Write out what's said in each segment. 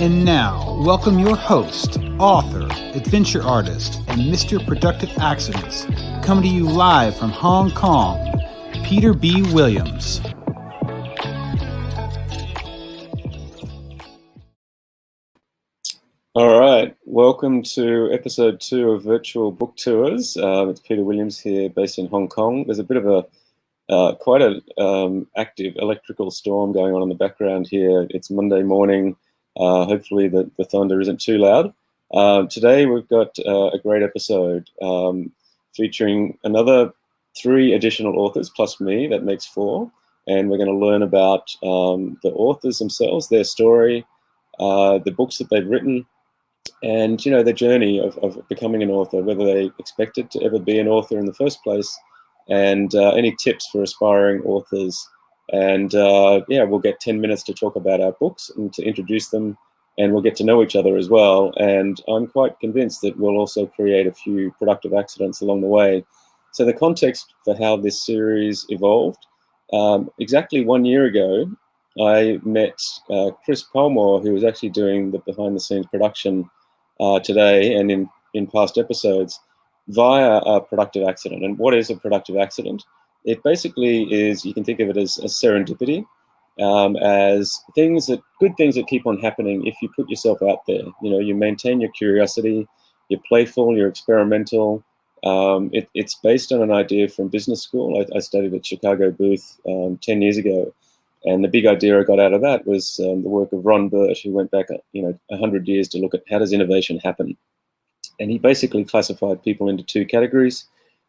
And now, welcome your host, author, adventure artist, and Mr. Productive Accidents, coming to you live from Hong Kong, Peter B. Williams. All right, welcome to episode 2 of Virtual Book Tours. It's Peter Williams here, based in Hong Kong. There's a bit of a quite an active electrical storm going on in the background here. It's Monday morning. Hopefully the thunder isn't too loud. Today we've got a great episode featuring another 3 additional authors plus me. That makes 4. And we're going to learn about the authors themselves, their story, the books that they've written, and, you know, the journey of becoming an author, whether they expected to ever be an author in the first place, and any tips for aspiring authors. And yeah, we'll get 10 minutes to talk about our books and to introduce them, and we'll get to know each other as well. And I'm quite convinced that we'll also create a few productive accidents along the way. So the context for how this series evolved, exactly 1 year ago, I met Chris Palmore, who was actually doing the behind-the-scenes production today and in past episodes, via a productive accident. And what is a productive accident? It basically is, you can think of it as serendipity, as good things that keep on happening if you put yourself out there. You know, you maintain your curiosity, you're playful, you're experimental. It's based on an idea from business school. I studied at Chicago Booth 10 years ago. And the big idea I got out of that was the work of Ron Burt, who went back 100 years to look at how does innovation happen. And he basically classified people into 2 categories.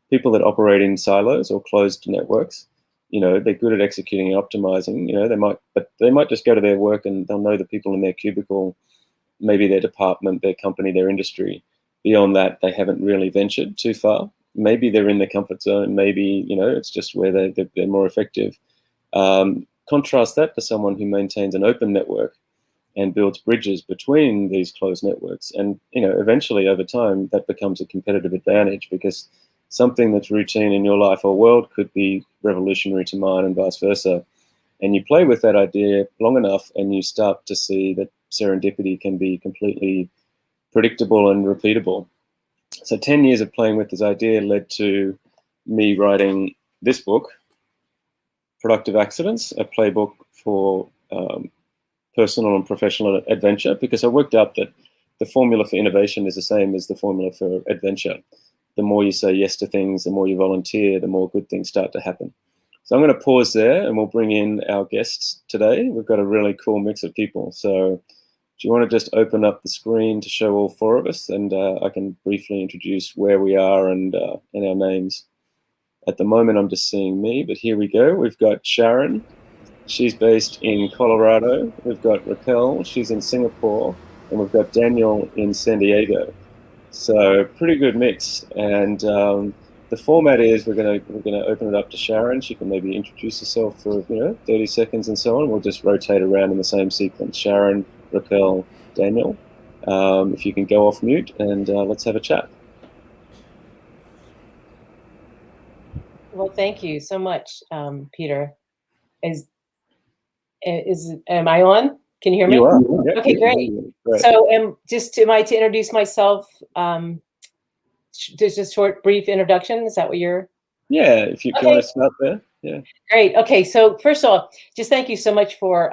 People that operate in silos or closed networks. You know, they're good at executing and optimizing. You know, they might just go to their work and they'll know the people in their cubicle, maybe their department, their company, their industry. Beyond that, they haven't really ventured too far. Maybe they're in their comfort zone. Maybe, you know, it's just where they're more effective. Contrast that to someone who maintains an open network and builds bridges between these closed networks. And, you know, eventually over time, that becomes a competitive advantage, because something that's routine in your life or world could be revolutionary to mine, and vice versa. And you play with that idea long enough and you start to see that serendipity can be completely predictable and repeatable. So 10 years of playing with this idea led to me writing this book, Productive Accidents, a playbook for personal and professional adventure, because I worked out that the formula for innovation is the same as the formula for adventure. The more you say yes to things, the more you volunteer, the more good things start to happen. So I'm going to pause there and we'll bring in our guests today. We've got a really cool mix of people. So do you want to just open up the screen to show all 4 of us, and I can briefly introduce where we are and our names. At the moment, I'm just seeing me, but here we go. We've got Sharon. She's based in Colorado. We've got Raquel. She's in Singapore. And we've got Daniel in San Diego. So pretty good mix. And the format is we're gonna open it up to Sharon. She can maybe introduce herself for 30 seconds and so on. We'll just rotate around in the same sequence. Sharon, Raquel, Daniel. If you can go off mute, and let's have a chat. Well, thank you so much, Peter. Am I on? Can you hear me? You are. Yeah. Okay, great. So, just to introduce myself, just a short, brief introduction. Is that what you're? Yeah, if you want to start there. Yeah. Great. Okay. So first of all, just thank you so much for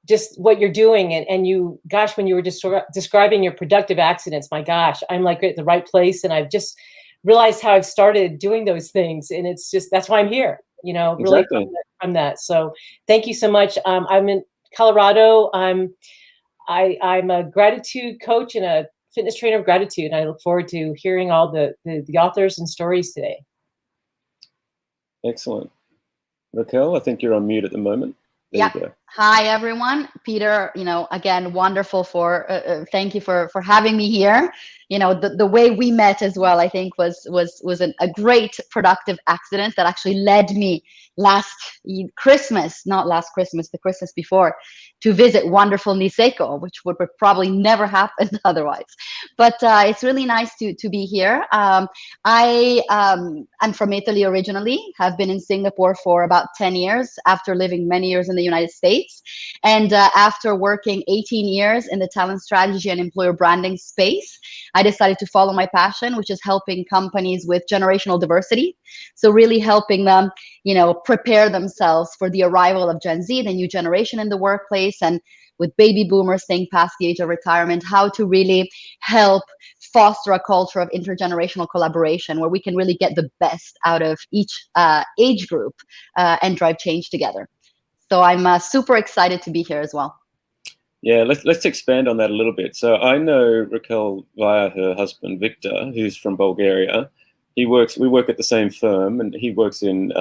just what you're doing, and you, gosh, when you were just describing your productive accidents, my gosh, I'm like at the right place, and I've just realized how I've started doing those things, and it's just, that's why I'm here, really exactly. from that. So thank you so much. I'm in Colorado. I'm a gratitude coach and a fitness trainer of gratitude. And I look forward to hearing all the authors and stories today. Excellent. Raquel, I think you're on mute at the moment. There you go. Hi, everyone. Peter, again, wonderful thank you for having me here. The way we met as well, I think was a great productive accident that actually led me last Christmas, not last Christmas, the Christmas before, to visit wonderful Niseko, which would probably never happened otherwise. But it's really nice to be here. I'm from Italy originally, have been in Singapore for about 10 years after living many years in the United States. States. And after working 18 years in the talent strategy and employer branding space, I decided to follow my passion, which is helping companies with generational diversity. So really helping them, prepare themselves for the arrival of Gen Z, the new generation in the workplace, and with baby boomers staying past the age of retirement, how to really help foster a culture of intergenerational collaboration where we can really get the best out of each age group and drive change together. So I'm super excited to be here as well. Yeah, let's expand on that a little bit. So I know Rachele via her husband, Victor, who's from Bulgaria. We work at the same firm, and he works in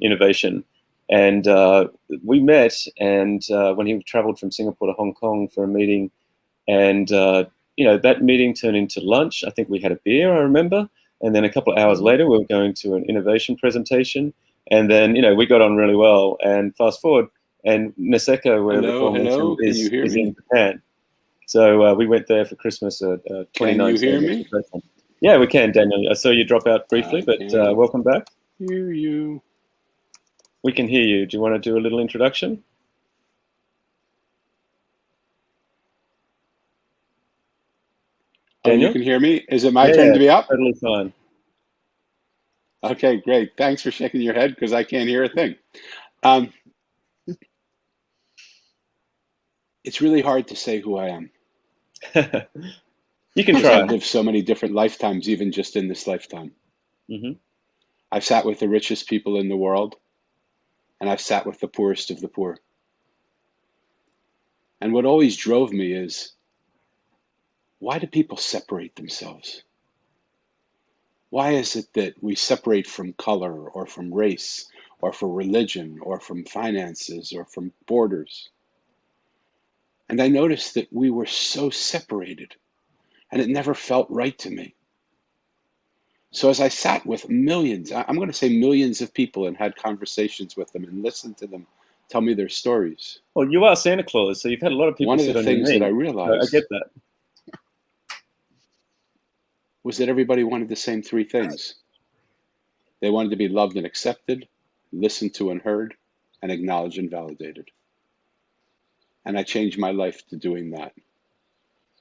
innovation. And we met, and when he traveled from Singapore to Hong Kong for a meeting, and that meeting turned into lunch. I think we had a beer, I remember, and then a couple of hours later, we were going to an innovation presentation, and then we got on really well. And fast forward, and Niseko, where hello, is in Japan. So we went there for Christmas at 2019. Can you hear me? Yeah, we can, Daniel. I saw you drop out briefly, but welcome back. Hear you. We can hear you. Do you want to do a little introduction? Daniel? Oh, you can hear me? Is it my turn to be up? Totally fine. Okay, great. Thanks for shaking your head because I can't hear a thing. It's really hard to say who I am. You can try. I've lived so many different lifetimes, even just in this lifetime. Mm-hmm. I've sat with the richest people in the world, and I've sat with the poorest of the poor. And what always drove me is, why do people separate themselves? Why is it that we separate from color or from race or from religion or from finances or from borders? And I noticed that we were so separated, and it never felt right to me. So as I sat with millions, I'm going to say millions of people, and had conversations with them and listened to them tell me their stories. Well, you are Santa Claus, so you've had a lot of people sit on your knee. One of the things that I realized, I get that, was that everybody wanted the same three things. They wanted to be loved and accepted, listened to and heard, and acknowledged and validated. And I changed my life to doing that.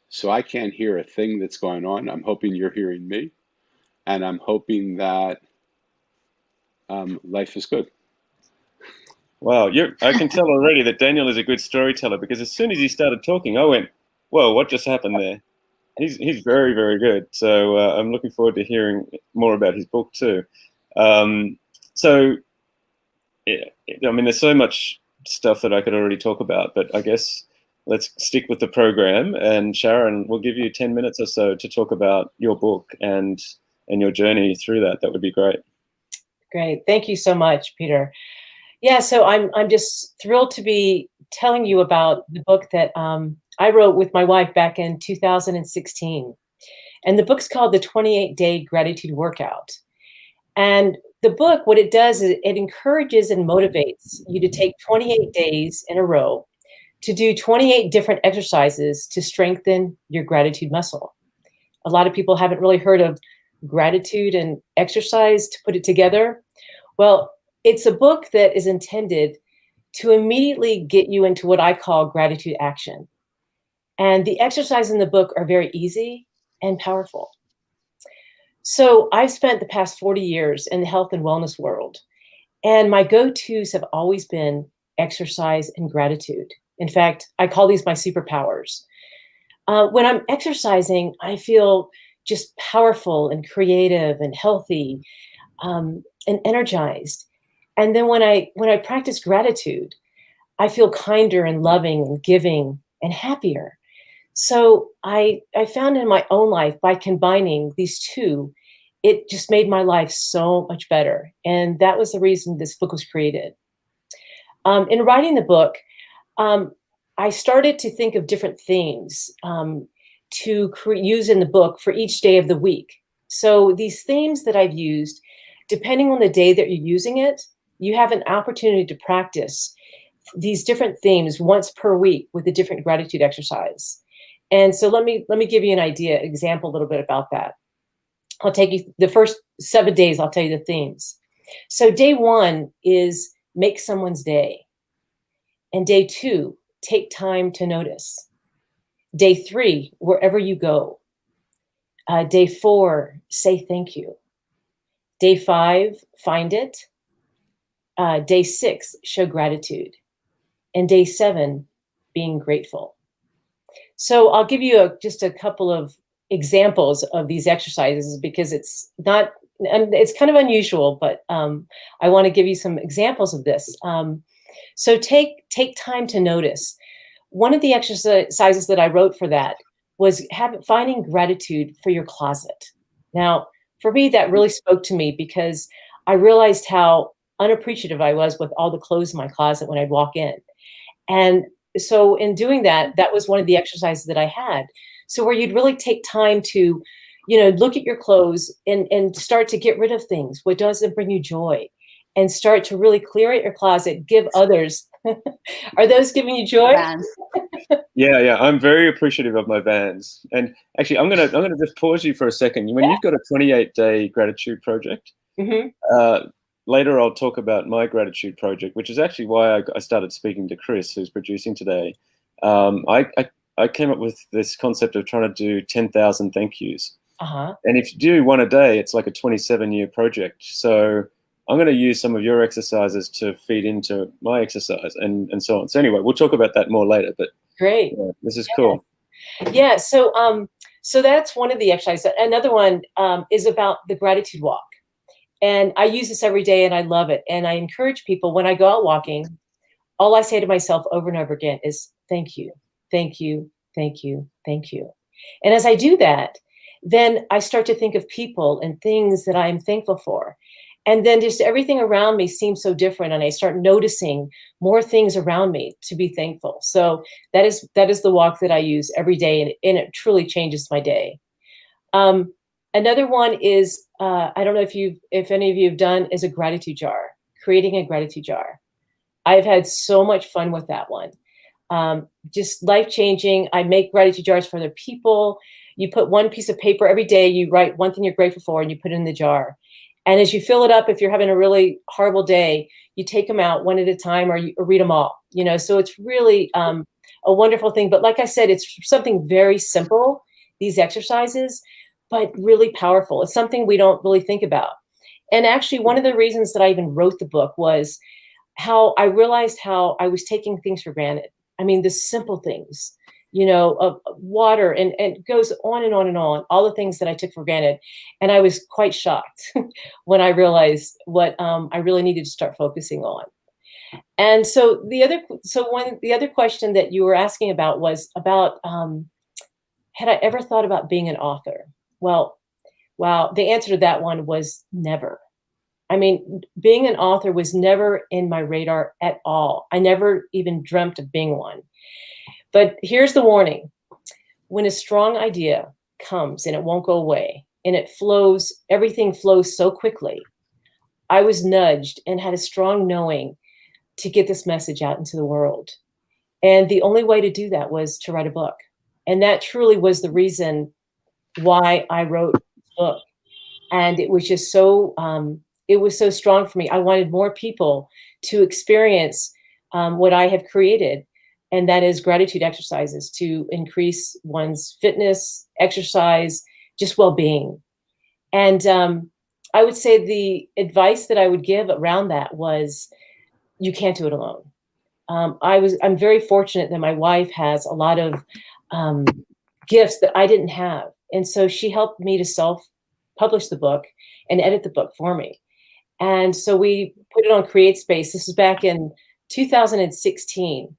So I can't hear a thing that's going on. I'm hoping you're hearing me. And I'm hoping that life is good. Wow, I can tell already that Daniel is a good storyteller, because as soon as he started talking, I went, whoa, what just happened there? He's very, very good. So I'm looking forward to hearing more about his book too. So, yeah, I mean, there's so much stuff that I could already talk about, but I guess let's stick with the program. And Sharon, we'll give you 10 minutes or so to talk about your book and your journey through that. That would be great. Great. Thank you so much, Peter. Yeah, so I'm just thrilled to be telling you about the book that I wrote with my wife back in 2016. And the book's called The 28-Day Gratitude Workout. And the book, what it does is it encourages and motivates you to take 28 days in a row to do 28 different exercises to strengthen your gratitude muscle. A lot of people haven't really heard of gratitude and exercise to put it together. Well, it's a book that is intended to immediately get you into what I call gratitude action. And the exercises in the book are very easy and powerful. So I've spent the past 40 years in the health and wellness world, and my go-tos have always been exercise and gratitude. In fact, I call these my superpowers. When I'm exercising, I feel just powerful and creative and healthy and energized. And then when I practice gratitude, I feel kinder and loving and giving and happier. So I found in my own life, by combining these two, it just made my life so much better. And that was the reason this book was created. In writing the book, I started to think of different themes to use in the book for each day of the week. So these themes that I've used, depending on the day that you're using it, you have an opportunity to practice these different themes once per week with a different gratitude exercise. And so let me give you an example a little bit about that. I'll take you the first 7 days, I'll tell you the themes. So day 1 is make someone's day. And day 2, take time to notice. Day 3, wherever you go. Day 4, say thank you. Day 5, find it. Day 6, show gratitude. And day 7, being grateful. So I'll give you just a couple of examples of these exercises because it's not, and it's kind of unusual, but I want to give you some examples of this. So take time to notice. One of the exercises that I wrote for that was finding gratitude for your closet. Now, for me, that really spoke to me because I realized how unappreciative I was with all the clothes in my closet when I'd walk in. And so in doing that, that was one of the exercises that I had. So where you'd really take time to, look at your clothes and start to get rid of things, what doesn't bring you joy, and start to really clear out your closet, give others. Are those giving you joy? Vans. Yeah, I'm very appreciative of my Vans. And actually, I'm gonna just pause you for a second. When you've got a 28-day gratitude project, later I'll talk about my gratitude project, which is actually why I started speaking to Chris, who's producing today. I came up with this concept of trying to do 10,000 thank yous. And if you do one a day, it's like a 27-year project. So I'm going to use some of your exercises to feed into my exercise and so on. So anyway, we'll talk about that more later. But great, this is cool. Yeah. So that's one of the exercises. Another one is about the gratitude walk. And I use this every day and I love it. And I encourage people when I go out walking, all I say to myself over and over again is thank you, thank you, thank you, thank you. And as I do that, then I start to think of people and things that I am thankful for. And then just everything around me seems so different. And I start noticing more things around me to be thankful. So that is the walk that I use every day. And it truly changes my day. Another one is, I don't know if any of you have done, is a gratitude jar, creating a gratitude jar. I've had so much fun with that one. Just life-changing. I make gratitude jars for other people. You put one piece of paper every day, you write one thing you're grateful for and you put it in the jar. And as you fill it up, if you're having a really horrible day, you take them out one at a time or read them all, so it's really a wonderful thing. But like I said, it's something very simple, these exercises, but really powerful. It's something we don't really think about. And actually, one of the reasons that I even wrote the book was how I realized how I was taking things for granted. I mean, the simple things, of water and it goes on and on and on, all the things that I took for granted. And I was quite shocked when I realized what I really needed to start focusing on. And so the other question that you were asking about was about, had I ever thought about being an author? Well, wow, the answer to that one was never. I mean, being an author was never in my radar at all. I never even dreamt of being one. But here's the warning. When a strong idea comes and it won't go away and it flows, everything flows so quickly. I was nudged and had a strong knowing to get this message out into the world. And the only way to do that was to write a book. And that truly was the reason why I wrote the book. And it was just so, it was so strong for me. I wanted more people to experience what I have created. And that is gratitude exercises to increase one's fitness, exercise, just well-being. And I would say the advice that I would give around that was, you can't do it alone. I'm very fortunate that my wife has a lot of gifts that I didn't have. And so she helped me to self-publish the book and edit the book for me. And so we put it on CreateSpace. This is back in 2016.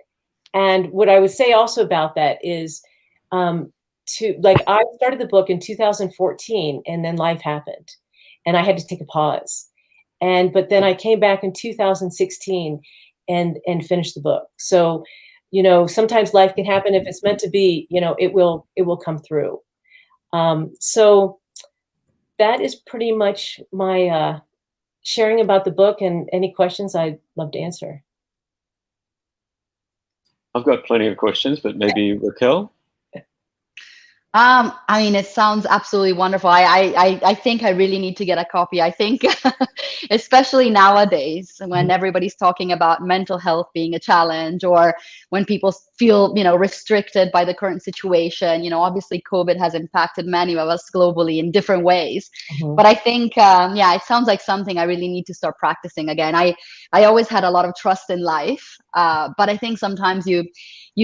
And what I would say also about that is I started the book in 2014 and then life happened and I had to take a pause. But then I came back in 2016 and finished the book. So, sometimes life can happen. If it's meant to be, it will come through. So that is pretty much my sharing about the book, and any questions I'd love to answer. I've got plenty of questions, but maybe Raquel? I mean, it sounds absolutely wonderful. I think I really need to get a copy. I think, especially nowadays when everybody's talking about mental health being a challenge, or when people feel, restricted by the current situation. Obviously COVID has impacted many of us globally in different ways. But I think, yeah, it sounds like something I really need to start practicing again. I always had a lot of trust in life, but I think sometimes you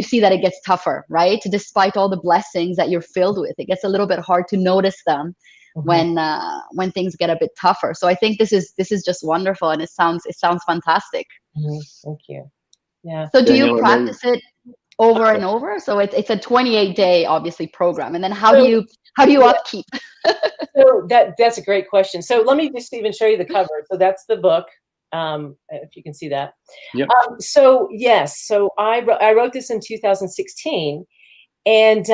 see that it gets tougher, right? Despite all the blessings that you're filled with, it gets a little bit hard to notice them when things get a bit tougher. So I think this is just wonderful, and it sounds fantastic. Thank you. Yeah. So do you practice it over and over? So it's a 28-day obviously program, and then how do you upkeep? So that's a great question. So let me just even show you the cover. So that's the book. If you can see that. Yep. So yes, so I wrote this in 2016, and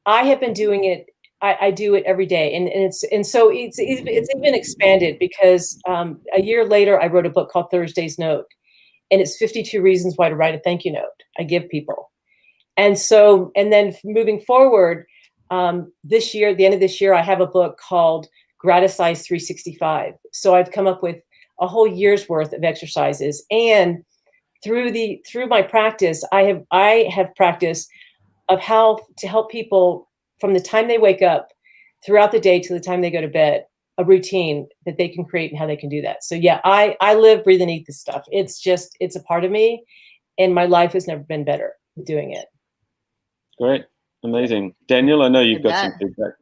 I have been doing it. I do it every day, and so it's even expanded, because a year later I wrote a book called Thursday's Note, and it's 52 reasons why to write a thank you note I give people. And so, and then moving forward, this year, at the end of this year, I have a book called Gratisize 365. So I've come up with a whole year's worth of exercises, and through my practice, I have practice of how to help people from the time they wake up throughout the day to the time they go to bed, a routine that they can create and how they can do that. So yeah, I live, breathe, and eat this stuff. It's a part of me, and my life has never been better doing it. Great. Amazing. Daniel, I know you've got some feedback.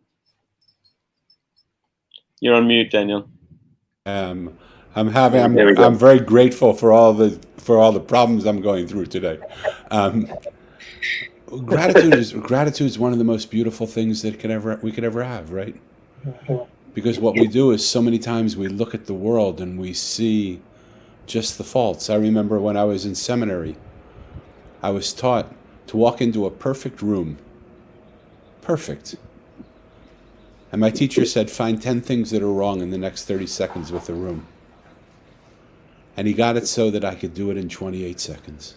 You're on mute, Daniel. I'm very grateful for all the problems I'm going through today. Gratitude is one of the most beautiful things that we could ever have, right? Because what we do is, so many times we look at the world and we see just the faults. I remember when I was in seminary, I was taught to walk into a perfect room. Perfect. And my teacher said, find 10 things that are wrong in the next 30 seconds with the room. And he got it so that I could do it in 28 seconds.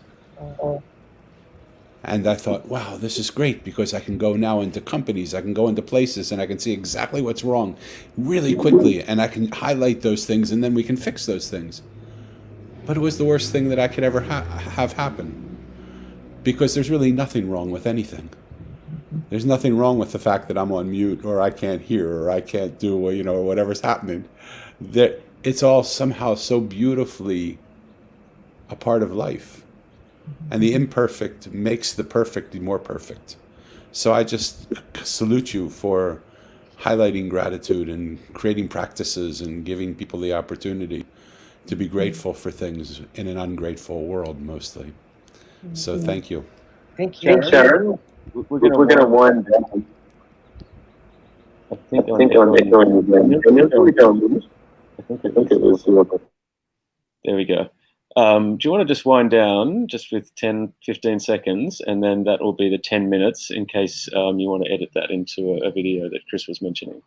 And I thought, wow, this is great, because I can go now into companies, I can go into places, and I can see exactly what's wrong really quickly, and I can highlight those things, and then we can fix those things. But it was the worst thing that I could ever have happen, because there's really nothing wrong with anything. There's nothing wrong with the fact that I'm on mute, or I can't hear, or I can't do, whatever's happening. It's all somehow so beautifully a part of life. And the imperfect makes the perfect more perfect. So I just salute you for highlighting gratitude and creating practices and giving people the opportunity to be grateful for things in an ungrateful world, mostly. So thank you. Thank you. Sharon, we're going to wind down. I think it was. There we go. Do you want to just wind down just with 10, 15 seconds, and then that will be the 10 minutes in case you want to edit that into a video that Chris was mentioning.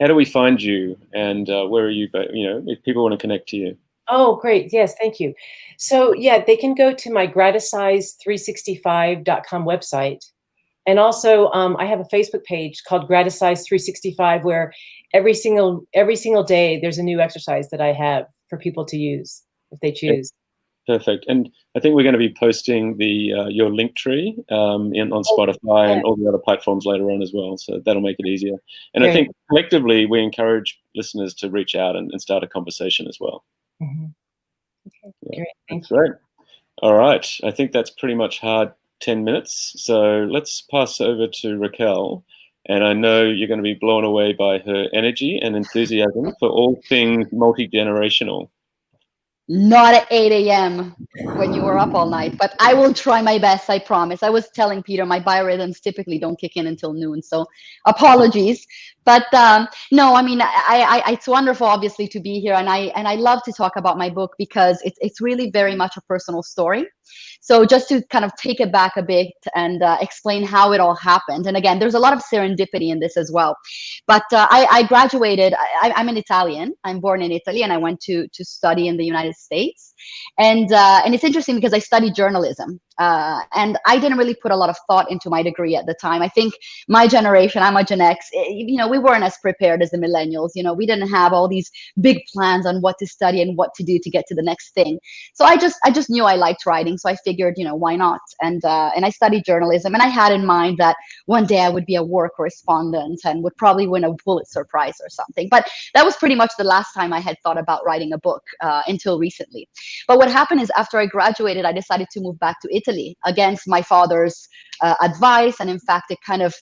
How do we find you, and where are you, if people want to connect to you? Oh, great. Yes, thank you. So yeah, they can go to my gratisize365.com website. And also, I have a Facebook page called Gratisize 365, where every single day there's a new exercise that I have for people to use if they choose. Perfect. And I think we're going to be posting your link tree on Spotify and all the other platforms later on as well. So that'll make it easier. And great. I think collectively we encourage listeners to reach out and start a conversation as well. Okay. Yeah, great. Thank you. Great. All right. I think that's pretty much hard 10 minutes. So let's pass over to Rachele. And I know you're going to be blown away by her energy and enthusiasm for all things multi-generational. Not at 8 a.m. when you were up all night, but I will try my best, I promise. I was telling Peter my biorhythms typically don't kick in until noon, so apologies. But no, I mean, it's wonderful, obviously, to be here, and I love to talk about my book because it's really very much a personal story. So just to kind of take it back a bit and explain how it all happened. And again, there's a lot of serendipity in this as well. But I graduated. I'm an Italian. I'm born in Italy, and I went to study in the United States. And it's interesting because I studied journalism. And I didn't really put a lot of thought into my degree at the time. I think my generation, I'm a Gen X, we weren't as prepared as the millennials. We didn't have all these big plans on what to study and what to do to get to the next thing. So I just knew I liked writing. So I figured, why not? And I studied journalism, and I had in mind that one day I would be a war correspondent and would probably win a Pulitzer Prize or something. But that was pretty much the last time I had thought about writing a book until recently. But what happened is after I graduated, I decided to move back to Italy against my father's advice. And in fact, it kind of,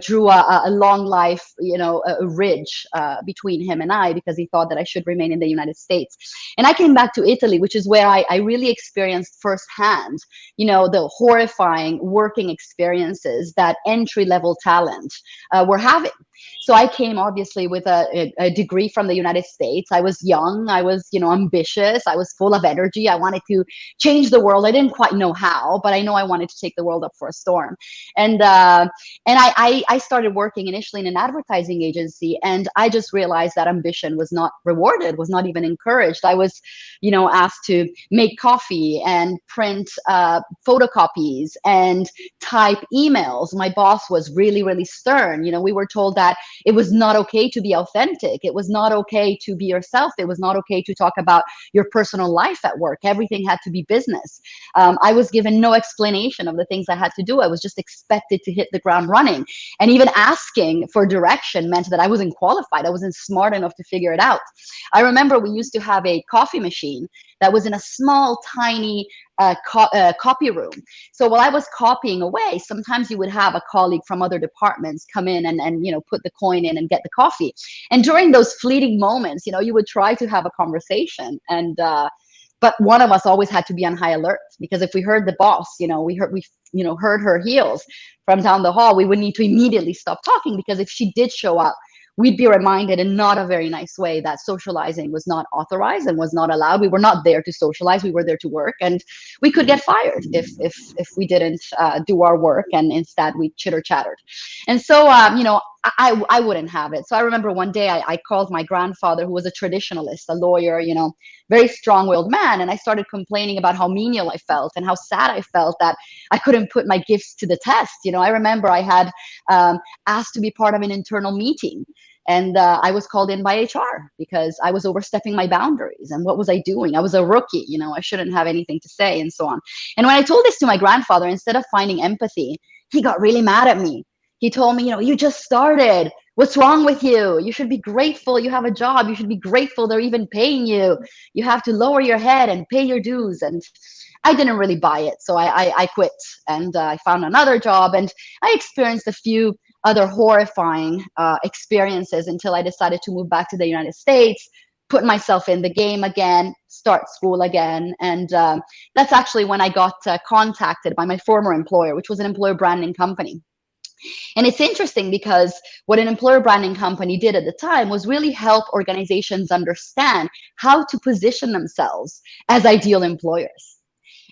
drew a long life, a ridge between him and I, because he thought that I should remain in the United States. And I came back to Italy, which is where I really experienced firsthand, the horrifying working experiences that entry-level talent were having. So I came obviously with a degree from the United States. I was young, I was, ambitious, I was full of energy. I wanted to change the world. I didn't quite know how, but I know I wanted to take the world up for a storm. And I started working initially in an advertising agency, and I just realized that ambition was not rewarded, was not even encouraged. I was, asked to make coffee and print photocopies and type emails. My boss was really, really stern. We were told that it was not okay to be authentic. It was not okay to be yourself. It was not okay to talk about your personal life at work. Everything had to be business. I was given no explanation of the things I had to do. I was just expected to hit the ground running. And even asking for direction meant that I wasn't qualified. I wasn't smart enough to figure it out. I remember we used to have a coffee machine that was in a small, tiny copy room. So while I was copying away, sometimes you would have a colleague from other departments come in and put the coin in and get the coffee. And during those fleeting moments, you would try to have a conversation, and but one of us always had to be on high alert, because if we heard the boss, we heard her heels from down the hall, we would need to immediately stop talking, because if she did show up, we'd be reminded in not a very nice way that socializing was not authorized and was not allowed. We were not there to socialize. We were there to work, and we could get fired if we didn't do our work, and instead we chitter-chattered. And so, I wouldn't have it. So I remember one day I called my grandfather, who was a traditionalist, a lawyer, very strong-willed man, and I started complaining about how menial I felt and how sad I felt that I couldn't put my gifts to the test. I remember I had asked to be part of an internal meeting, and I was called in by HR because I was overstepping my boundaries. And what was I doing? I was a rookie, I shouldn't have anything to say, and so on. And when I told this to my grandfather, instead of finding empathy, he got really mad at me. He told me, you just started. What's wrong with you? You should be grateful you have a job. You should be grateful they're even paying you. You have to lower your head and pay your dues. And I didn't really buy it. So I quit, and I found another job, and I experienced a few other horrifying experiences until I decided to move back to the United States, put myself in the game again, start school again. And that's actually when I got contacted by my former employer, which was an employer branding company. And it's interesting because what an employer branding company did at the time was really help organizations understand how to position themselves as ideal employers.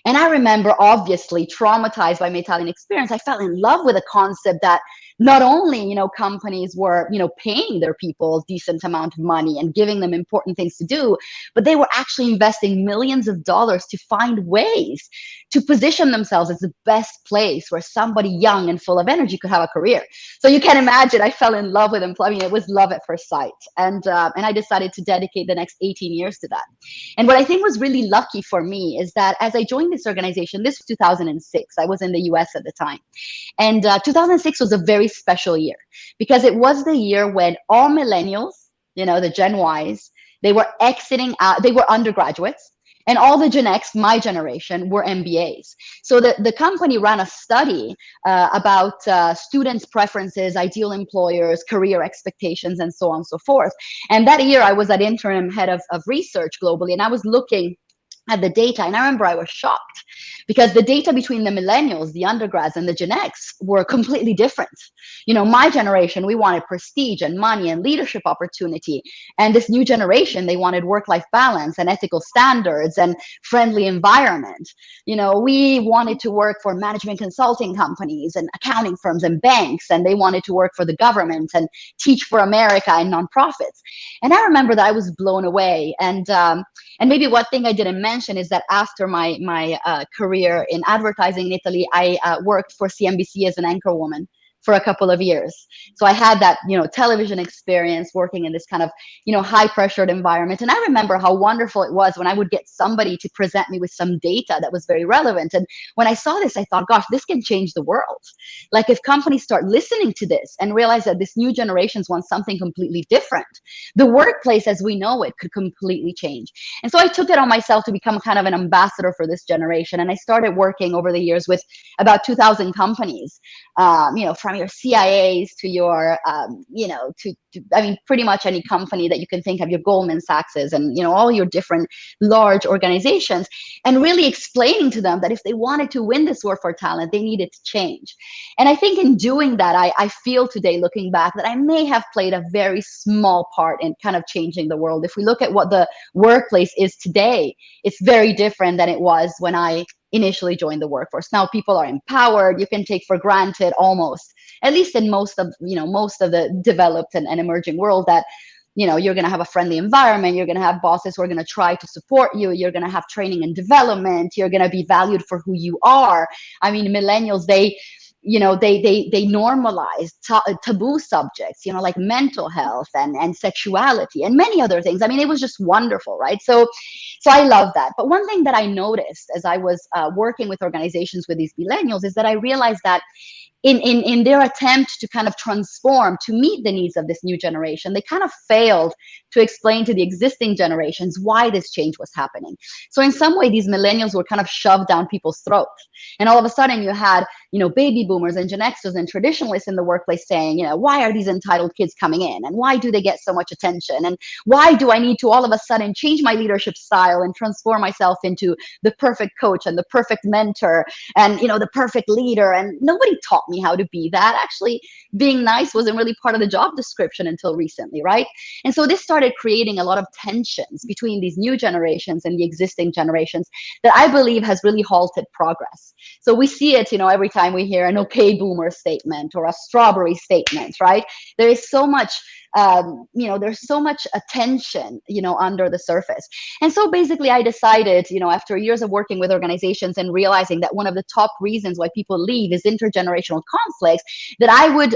And I remember, obviously, traumatized by my Italian experience, I fell in love with the concept that not only, companies were, paying their people a decent amount of money and giving them important things to do, but they were actually investing millions of dollars to find ways to position themselves as the best place where somebody young and full of energy could have a career. So you can imagine, I fell in love with employment. It was love at first sight. And I decided to dedicate the next 18 years to that. And what I think was really lucky for me is that as I joined this organization, this was 2006. I was in the US at the time. And 2006 was a very special year because it was the year when all millennials, the Gen Ys, they were exiting out, they were undergraduates, and all the Gen X, my generation, were MBAs. So the company ran a study about students' preferences, ideal employers, career expectations, and so on and so forth. And that year I was at interim head of research globally, and I was looking at the data, and I remember I was shocked because the data between the millennials, the undergrads, and the Gen X were completely different. My generation, we wanted prestige and money and leadership opportunity, and this new generation, they wanted work-life balance and ethical standards and friendly environment. We wanted to work for management consulting companies and accounting firms and banks, and they wanted to work for the government and teach for America and nonprofits. And I remember that I was blown away. And maybe one thing I didn't mention mention is that after my career in advertising in Italy, I worked for CNBC as an anchor woman for a couple of years. So I had that, television experience working in this kind of, high pressured environment. And I remember how wonderful it was when I would get somebody to present me with some data that was very relevant. And when I saw this, I thought, gosh, this can change the world. Like if companies start listening to this and realize that this new generations want something completely different, the workplace as we know it could completely change. And so I took it on myself to become kind of an ambassador for this generation. And I started working over the years with about 2,000 companies, from your CIAs to your, I mean, pretty much any company that you can think of, your Goldman Sachs's and, all your different large organizations, and really explaining to them that if they wanted to win this war for talent, they needed to change. And I think in doing that, I feel today, looking back, that I may have played a very small part in kind of changing the world. If we look at what the workplace is today, it's very different than it was when I initially joined the workforce. Now people are empowered. You can take for granted almost, at least in most of the developed and emerging world, that you're going to have a friendly environment. You're going to have bosses who are going to try to support you. You're going to have training and development. You're going to be valued for who you are. I mean, millennials, they normalize taboo subjects, like mental health and sexuality and many other things. I mean, it was just wonderful, right? So I love that. But one thing that I noticed as I was working with organizations with these millennials is that I realized that in their attempt to kind of transform to meet the needs of this new generation, they kind of failed to explain to the existing generations why this change was happening. So in some way, these millennials were kind of shoved down people's throats. And all of a sudden you had, baby boomers and Gen Xers and traditionalists in the workplace saying, why are these entitled kids coming in? And why do they get so much attention? And why do I need to all of a sudden change my leadership style and transform myself into the perfect coach and the perfect mentor and, the perfect leader? And nobody taught me how to be that. Actually, being nice wasn't really part of the job description until recently, right? And so this started creating a lot of tensions between these new generations and the existing generations that I believe has really halted progress. So we see it, every time we hear an okay boomer statement or a strawberry statement, right? There is so much there's so much attention, under the surface. And so basically I decided, after years of working with organizations and realizing that one of the top reasons why people leave is intergenerational conflicts, that I would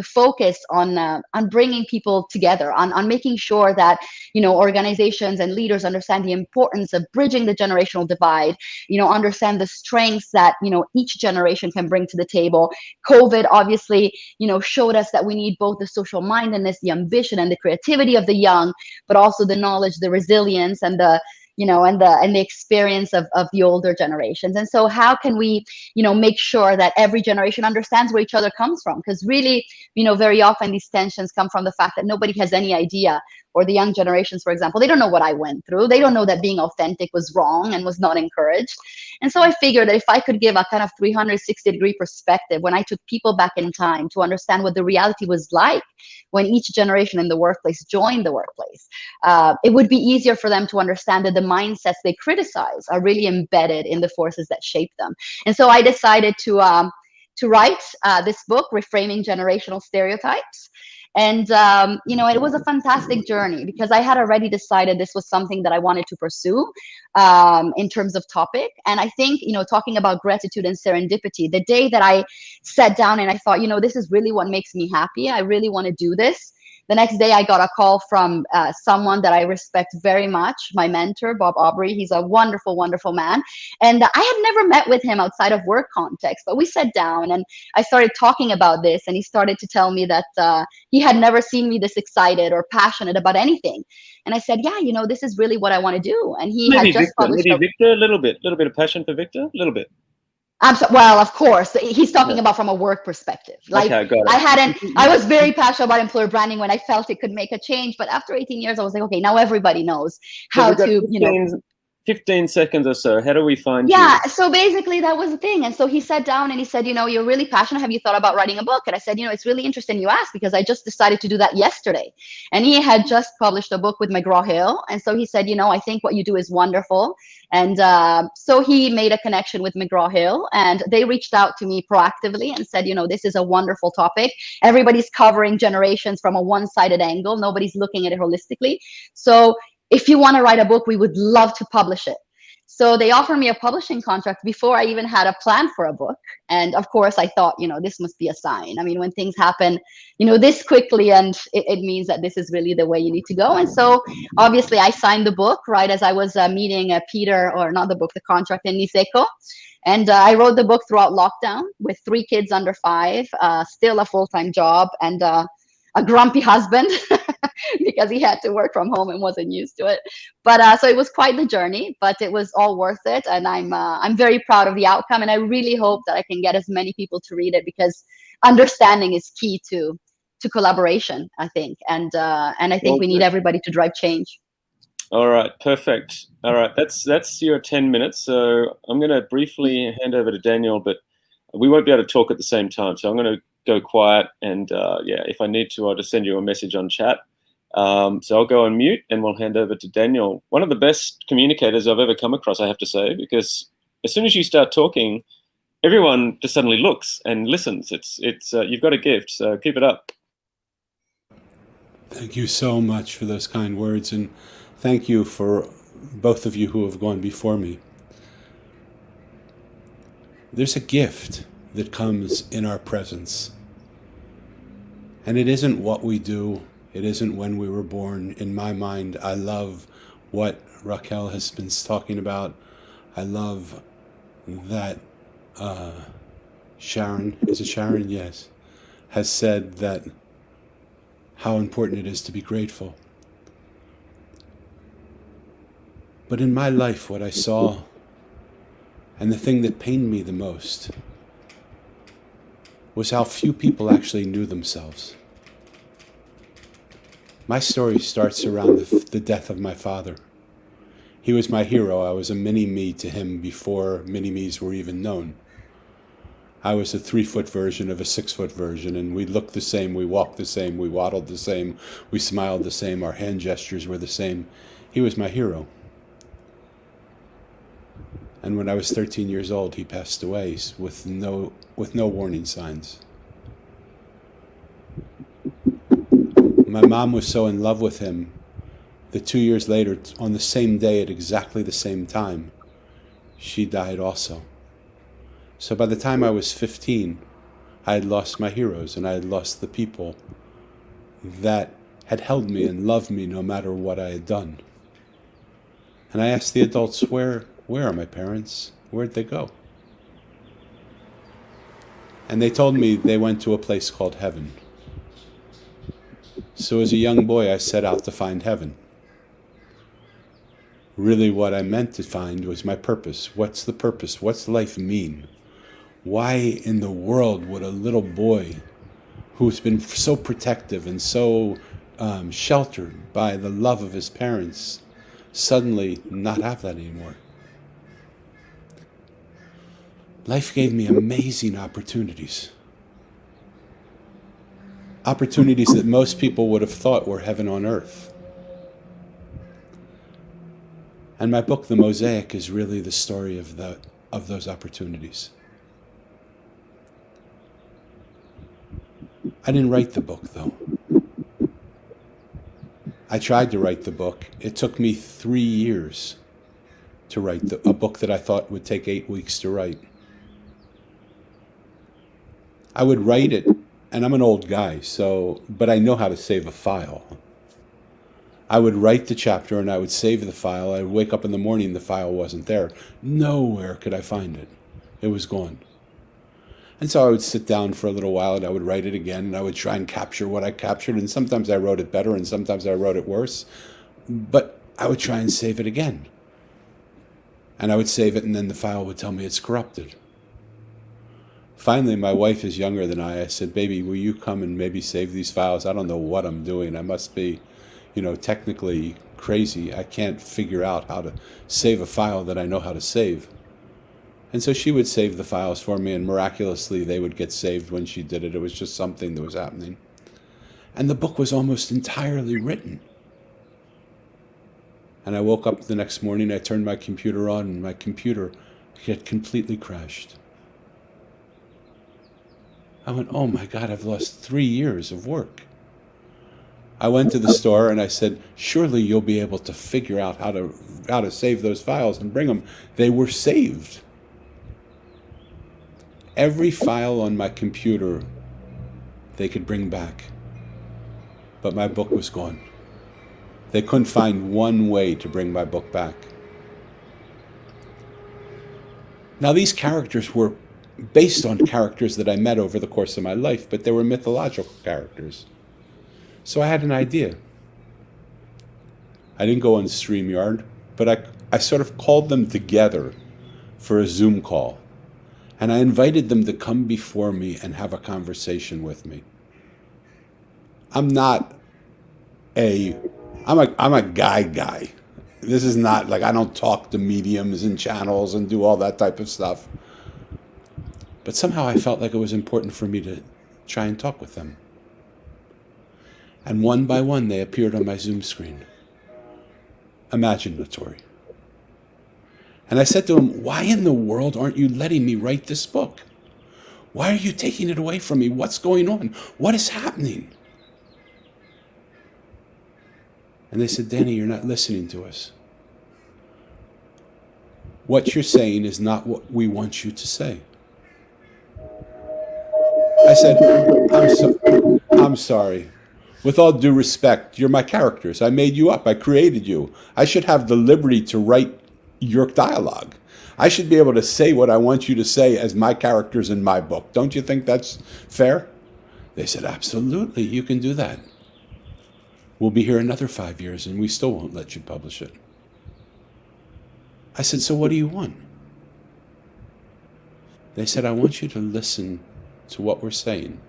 focus on bringing people together, on making sure that, organizations and leaders understand the importance of bridging the generational divide, understand the strengths that, each generation can bring to the table. COVID obviously, showed us that we need both the social mindedness, the ambition and the creativity of the young, but also the knowledge, the resilience and the and the experience of the older generations. And so how can we, make sure that every generation understands where each other comes from? Because really, very often these tensions come from the fact that nobody has any idea, or the young generations, for example, they don't know what I went through. They don't know that being authentic was wrong and was not encouraged. And so I figured that if I could give a kind of 360-degree perspective when I took people back in time to understand what the reality was like when each generation in the workplace joined the workplace, it would be easier for them to understand that the mindsets they criticize are really embedded in the forces that shape them. And so I decided to write this book, Reframing Generational Stereotypes. And, it was a fantastic journey because I had already decided this was something that I wanted to pursue in terms of topic. And I think, talking about gratitude and serendipity, the day that I sat down and I thought, this is really what makes me happy, I really want to do this. The next day I got a call from someone that I respect very much, my mentor, Bob Aubrey. He's a wonderful, wonderful man. And I had never met with him outside of work context, but we sat down and I started talking about this, and he started to tell me that he had never seen me this excited or passionate about anything. And I said, yeah, this is really what I want to do. And he had just published Victor, a little bit of passion for Victor, a little bit. Well, of course, he's talking about from a work perspective. Like, okay, got it. I was very passionate about employer branding when I felt it could make a change. But after 18 years, I was like, okay, now everybody knows how to, 15 seconds or so. How do we find you? Yeah, so basically that was the thing. And so he sat down and he said, you're really passionate. Have you thought about writing a book? And I said, it's really interesting you asked because I just decided to do that yesterday. And he had just published a book with McGraw-Hill. And so he said, I think what you do is wonderful. And so he made a connection with McGraw-Hill and they reached out to me proactively and said, this is a wonderful topic. Everybody's covering generations from a one-sided angle. Nobody's looking at it holistically. So if you want to write a book, we would love to publish it. So they offered me a publishing contract before I even had a plan for a book. And of course, I thought, this must be a sign. I mean, when things happen, this quickly, and it means that this is really the way you need to go. And so obviously I signed the book right as I was meeting Peter, or not the book, the contract in Niseko. And I wrote the book throughout lockdown with 3 kids under 5, still a full-time job, and a grumpy husband because he had to work from home and wasn't used to it. But so it was quite the journey, but it was all worth it. And I'm very proud of the outcome. And I really hope that I can get as many people to read it, because understanding is key to collaboration, I think. And I think we need everybody to drive change. All right, perfect. All right, that's your 10 minutes. So I'm going to briefly hand over to Daniel, but we won't be able to talk at the same time. So I'm going to go quiet, and if I need to, I'll just send you a message on chat. So I'll go on mute, and we'll hand over to Daniel. One of the best communicators I've ever come across, I have to say, because as soon as you start talking, everyone just suddenly looks and listens. It's you've got a gift, so keep it up. Thank you so much for those kind words, and thank you for both of you who have gone before me. There's a gift that comes in our presence. And it isn't what we do. It isn't when we were born. In my mind, I love what Raquel has been talking about. I love that Sharon, is it Sharon? Yes, has said that how important it is to be grateful. But in my life, what I saw, and the thing that pained me the most, was how few people actually knew themselves. My story starts around the death of my father. He was my hero. I was a mini-me to him before mini-me's were even known. I was a 3-foot version of a 6-foot version, and we looked the same, we walked the same, we waddled the same, we smiled the same, our hand gestures were the same. He was my hero. And when I was 13 years old, he passed away with no warning signs. My mom was so in love with him that 2 years later, on the same day at exactly the same time, she died also. So by the time I was 15, I had lost my heroes, and I had lost the people that had held me and loved me no matter what I had done. And I asked the adults, where are my parents? Where'd they go? And they told me they went to a place called heaven. So as a young boy, I set out to find heaven. Really what I meant to find was my purpose. What's the purpose? What's life mean? Why in the world would a little boy who's been so protective and so sheltered by the love of his parents suddenly not have that anymore? Life gave me amazing opportunities. Opportunities that most people would have thought were heaven on earth. And my book, The Mosaic, is really the story of those opportunities. I didn't write the book, though. I tried to write the book. It took me 3 years to write a book that I thought would take 8 weeks to write. I would write it, and I'm an old guy, but I know how to save a file. I would write the chapter and I would save the file. I would wake up in the morning, the file wasn't there. Nowhere could I find it. It was gone. And so I would sit down for a little while and I would write it again, and I would try and capture what I captured, and sometimes I wrote it better and sometimes I wrote it worse. But I would try and save it again. And I would save it, and then the file would tell me it's corrupted. Finally, my wife is younger than I. I said, baby, will you come and maybe save these files? I don't know what I'm doing. I must be, technically crazy. I can't figure out how to save a file that I know how to save. And so she would save the files for me, and miraculously they would get saved when she did it. It was just something that was happening. And the book was almost entirely written. And I woke up the next morning, I turned my computer on, and my computer had completely crashed. I went, oh my God, I've lost 3 years of work. I went to the store and I said, surely you'll be able to figure out how to save those files and bring them. They were saved. Every file on my computer they could bring back, but my book was gone. They couldn't find one way to bring my book back. Now, these characters were based on characters that I met over the course of my life, but they were mythological characters. So I had an idea. I didn't go on StreamYard, but I sort of called them together for a Zoom call. And I invited them to come before me and have a conversation with me. I'm a guy. This is not like, I don't talk to mediums and channels and do all that type of stuff. But somehow I felt like it was important for me to try and talk with them. And one by one, they appeared on my Zoom screen. Imaginatory. And I said to them, why in the world aren't you letting me write this book? Why are you taking it away from me? What's going on? What is happening? And they said, Danny, you're not listening to us. What you're saying is not what we want you to say. I said, I'm sorry. With all due respect, you're my characters. I made you up. I created you. I should have the liberty to write your dialogue. I should be able to say what I want you to say as my characters in my book. Don't you think that's fair? They said, absolutely, you can do that. We'll be here another 5 years and we still won't let you publish it. I said, so what do you want? They said, I want you to listen to what we're saying.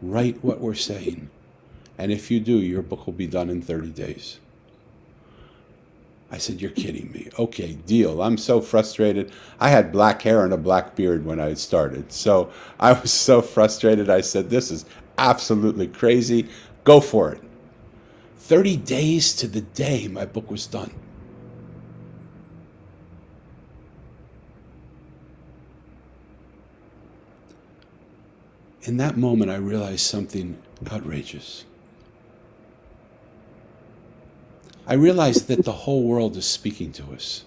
Write what we're saying. And if you do, your book will be done in 30 days. I said, you're kidding me. Okay, deal. I'm so frustrated. I had black hair and a black beard when I started. So I was so frustrated. I said, this is absolutely crazy. Go for it. 30 days to the day my book was done. In that moment, I realized something outrageous. I realized that the whole world is speaking to us.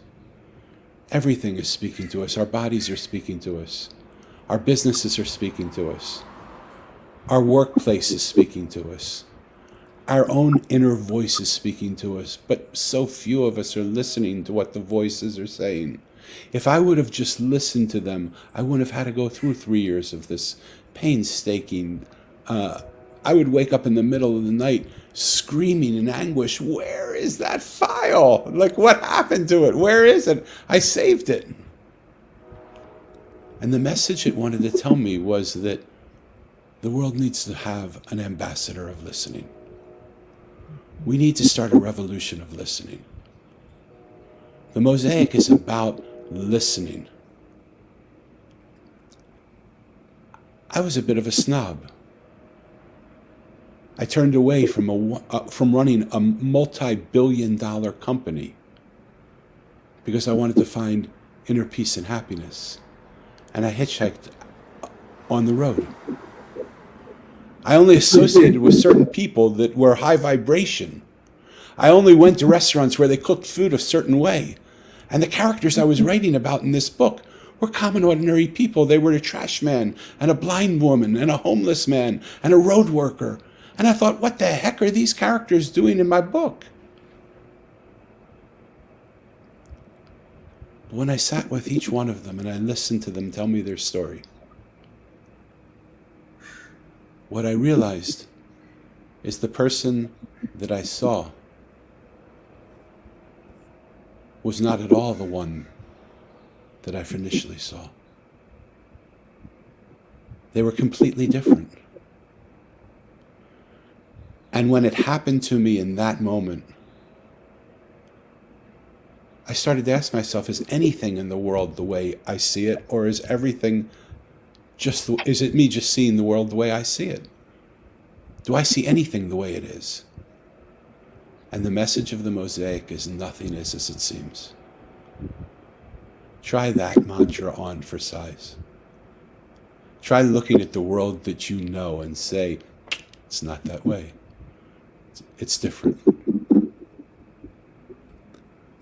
Everything is speaking to us. Our bodies are speaking to us. Our businesses are speaking to us. Our workplace is speaking to us. Our own inner voice is speaking to us, but so few of us are listening to what the voices are saying. If I would have just listened to them, I wouldn't have had to go through 3 years of this painstaking. I would wake up in the middle of the night screaming in anguish, where is that file? Like, what happened to it? Where is it? I saved it. And the message it wanted to tell me was that the world needs to have an ambassador of listening. We need to start a revolution of listening. The mosaic is about listening. I was a bit of a snob. I turned away from running a multi-billion-dollar company because I wanted to find inner peace and happiness. And I hitchhiked on the road. I only associated with certain people that were high vibration. I only went to restaurants where they cooked food a certain way. And the characters I was writing about in this book were common, ordinary people. They were a trash man, and a blind woman, and a homeless man, and a road worker. And I thought, what the heck are these characters doing in my book? But when I sat with each one of them and I listened to them tell me their story, what I realized is the person that I saw was not at all the one that I initially saw. They were completely different. And when it happened to me in that moment, I started to ask myself, is anything in the world the way I see it, or is everything is it me just seeing the world the way I see it? Do I see anything the way it is? And the message of the mosaic is nothing is as it seems. Try that mantra on for size. Try looking at the world that you know and say, It's not that way. It's different.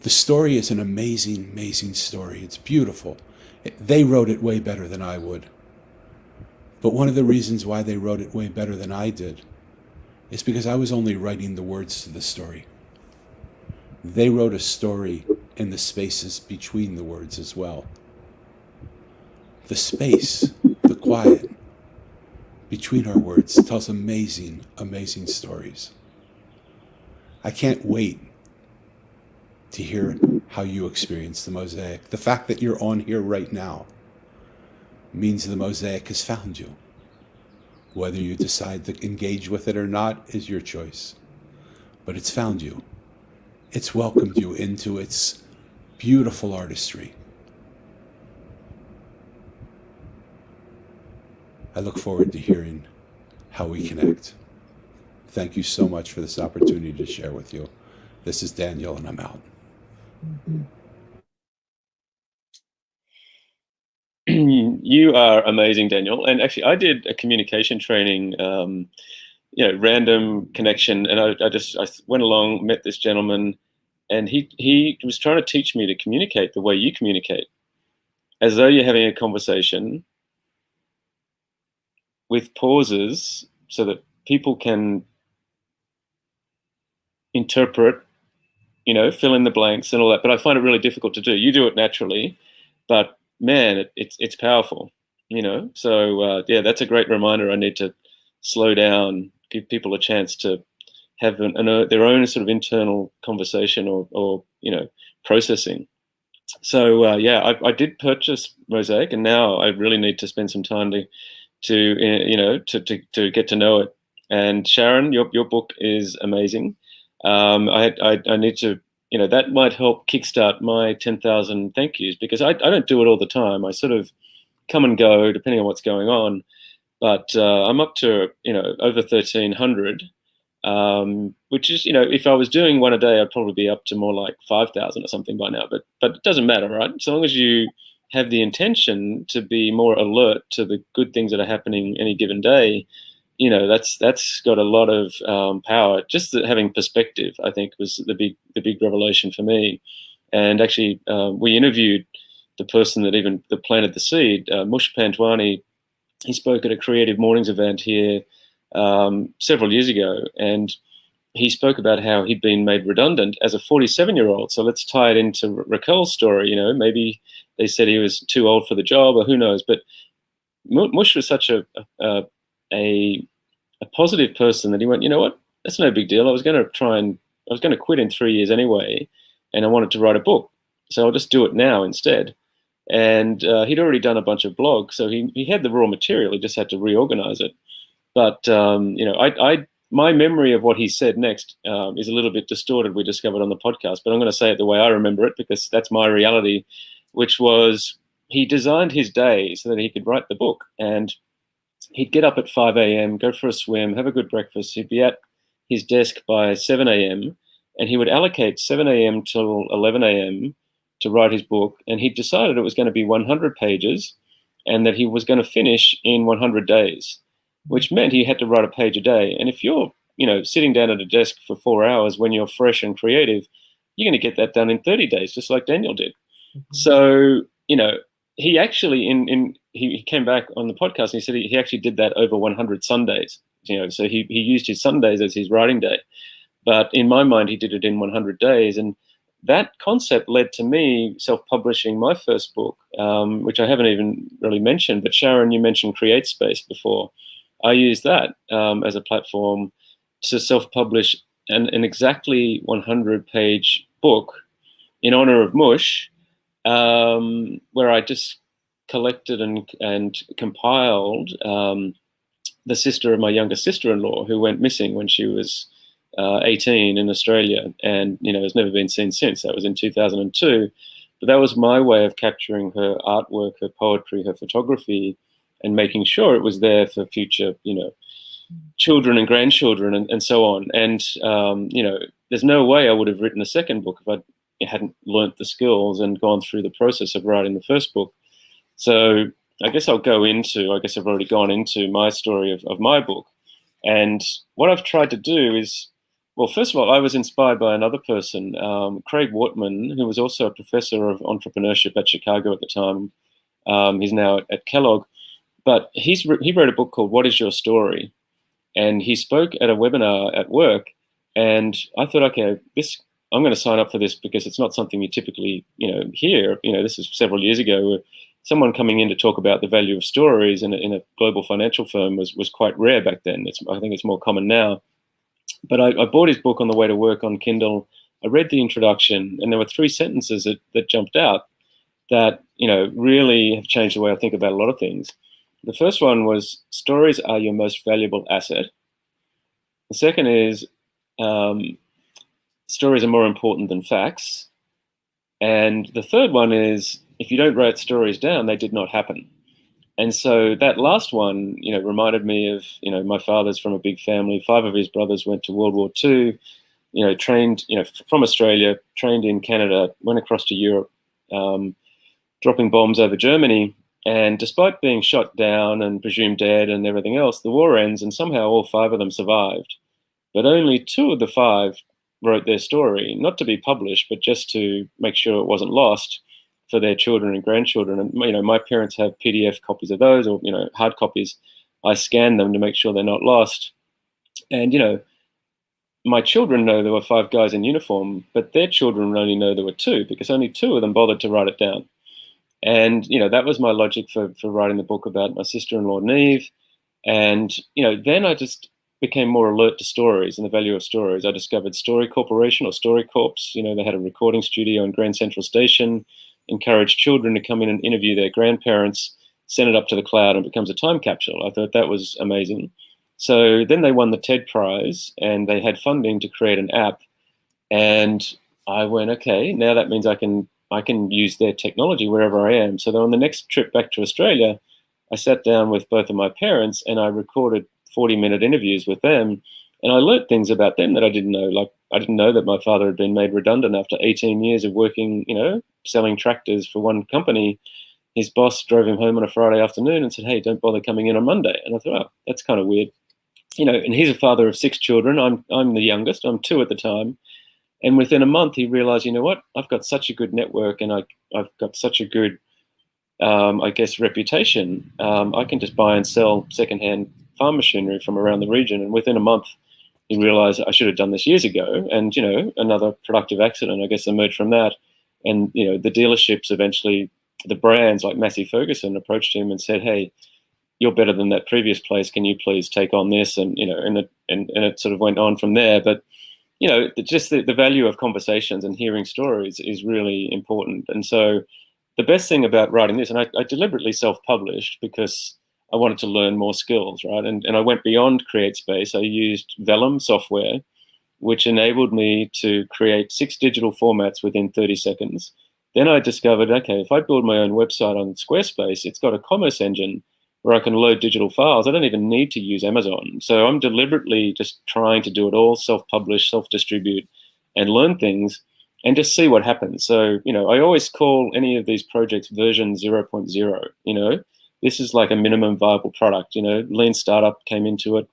The story is an amazing, amazing story. It's beautiful. They wrote it way better than I would. But one of the reasons why they wrote it way better than I did is because I was only writing the words to the story. They wrote a story in the spaces between the words as well. The space, the quiet between our words tells amazing, amazing stories. I can't wait to hear how you experience the mosaic. The fact that you're on here right now means the mosaic has found you. Whether you decide to engage with it or not is your choice. But it's found you. It's welcomed you into its beautiful artistry. I look forward to hearing how we connect. Thank you so much for this opportunity to share with you. This is Daniel, and I'm out. You are amazing, Daniel. And actually, I did a communication training, random connection, and I went along, met this gentleman, and he was trying to teach me to communicate the way you communicate, as though you're having a conversation with pauses so that people can interpret, fill in the blanks and all that. But I find it really difficult to do. You do it naturally, but man, it's powerful, So that's a great reminder. I need to slow down, give people a chance to have their own sort of internal conversation or processing. So I did purchase Mosaic, and now I really need to spend some time to get to know it. And Sharon, your book is amazing. I need to, that might help kickstart my 10,000 thank yous, because I don't do it all the time. I sort of come and go depending on what's going on. But I'm up to, over 1,300, which is, if I was doing one a day, I'd probably be up to more like 5,000 or something by now. But it doesn't matter, right? So long as you have the intention to be more alert to the good things that are happening any given day, that's got a lot of power. Just having perspective, I think, was the big revelation for me. And actually, we interviewed the person that planted the seed, Mush Pantwani. He spoke at a Creative Mornings event here several years ago, and he spoke about how he'd been made redundant as a 47-year-old. So let's tie it into Raquel's story. Maybe they said he was too old for the job, or who knows. But Mush was such a positive person that he went, you know what, that's no big deal. I was going to quit in 3 years anyway, and I wanted to write a book, so I'll just do it now instead. And he'd already done a bunch of blogs, so he had the raw material. He just had to reorganize it. But my memory of what he said next is a little bit distorted. We discovered on the podcast, but I'm going to say it the way I remember it, because that's my reality, which was he designed his day so that he could write the book. And he'd get up at 5 a.m., go for a swim, have a good breakfast. He'd be at his desk by 7 a.m., and he would allocate 7 a.m. till 11 a.m. to write his book. And he decided it was going to be 100 pages and that he was going to finish in 100 days, which meant he had to write a page a day. And if you're, sitting down at a desk for 4 hours when you're fresh and creative, you're going to get that done in 30 days, just like Daniel did. Mm-hmm. So, he actually he came back on the podcast and he said he actually did that over 100 Sundays. So he used his Sundays as his writing day. But in my mind, he did it in 100 days. And that concept led to me self-publishing my first book, which I haven't even really mentioned. But Sharon, you mentioned CreateSpace before. I used that as a platform to self-publish an exactly 100-page book in honor of Mush, where I just collected and compiled the sister of my younger sister-in-law, who went missing when she was 18 in Australia, and has never been seen since. That was in 2002. But that was my way of capturing her artwork, her poetry, her photography, and making sure it was there for future, children and grandchildren and so on. And there's no way I would have written a second book if I hadn't learnt the skills and gone through the process of writing the first book. So I guess I've already gone into my story of my book. And what I've tried to do is, well, first of all, I was inspired by another person, Craig Wortman, who was also a professor of entrepreneurship at Chicago at the time. He's now at Kellogg. But he wrote a book called What Is Your Story? And he spoke at a webinar at work. And I thought, okay, I'm going to sign up for this because it's not something you typically, hear. This is several years ago, where someone coming in to talk about the value of stories in a global financial firm was quite rare back then. I think it's more common now. But I bought his book on the way to work on Kindle. I read the introduction, and there were 3 sentences that jumped out that, really have changed the way I think about a lot of things. The first one was, stories are your most valuable asset. The second is, stories are more important than facts. And the third one is, if you don't write stories down, they did not happen. And so that last one, reminded me of, my father's from a big family. 5 of his brothers went to World War II, trained, from Australia, trained in Canada, went across to Europe, dropping bombs over Germany. And despite being shot down and presumed dead and everything else, the war ends and somehow all 5 of them survived. But only 2 of the 5 wrote their story, not to be published, but just to make sure it wasn't lost for their children and grandchildren. And, my parents have PDF copies of those, or, hard copies. I scan them to make sure they're not lost. And, my children know there were 5 guys in uniform, but their children only know there were 2 because only 2 of them bothered to write it down. And, that was my logic for writing the book about my sister-in-law, Neve. And, then I just became more alert to stories and the value of stories. I discovered Story Corporation, or Story Corps. They had a recording studio in Grand Central Station, encouraged children to come in and interview their grandparents, send it up to the cloud, and it becomes a time capsule. I thought that was amazing. So then they won the TED Prize, and they had funding to create an app. And I went, okay, now that means I can use their technology wherever I am. So then on the next trip back to Australia, I sat down with both of my parents and I recorded 40-minute interviews with them. And I learned things about them that I didn't know. Like, I didn't know that my father had been made redundant after 18 years of working, selling tractors for one company. His boss drove him home on a Friday afternoon and said, hey, don't bother coming in on Monday. And I thought, oh, that's kind of weird. And he's a father of 6 children. I'm the youngest. I'm 2 at the time. And within a month, he realized, what? I've got such a good network, and I've got such a good, reputation. I can just buy and sell secondhand farm machinery from around the region. And within a month, he realized I should have done this years ago. And, another productive accident, I guess, emerged from that. And, the dealerships eventually, the brands like Massey Ferguson approached him and said, hey, you're better than that previous place. Can you please take on this? And, and it sort of went on from there. But, just the value of conversations and hearing stories is really important. And so the best thing about writing this, and I deliberately self-published because I wanted to learn more skills, right? And I went beyond CreateSpace. I used Vellum software, which enabled me to create 6 digital formats within 30 seconds. Then I discovered, okay, if I build my own website on Squarespace, it's got a commerce engine where I can load digital files. I don't even need to use Amazon. So I'm deliberately just trying to do it all, self-publish, self-distribute, and learn things and just see what happens. So, I always call any of these projects version 0.0, This is like a minimum viable product. Lean startup came into it.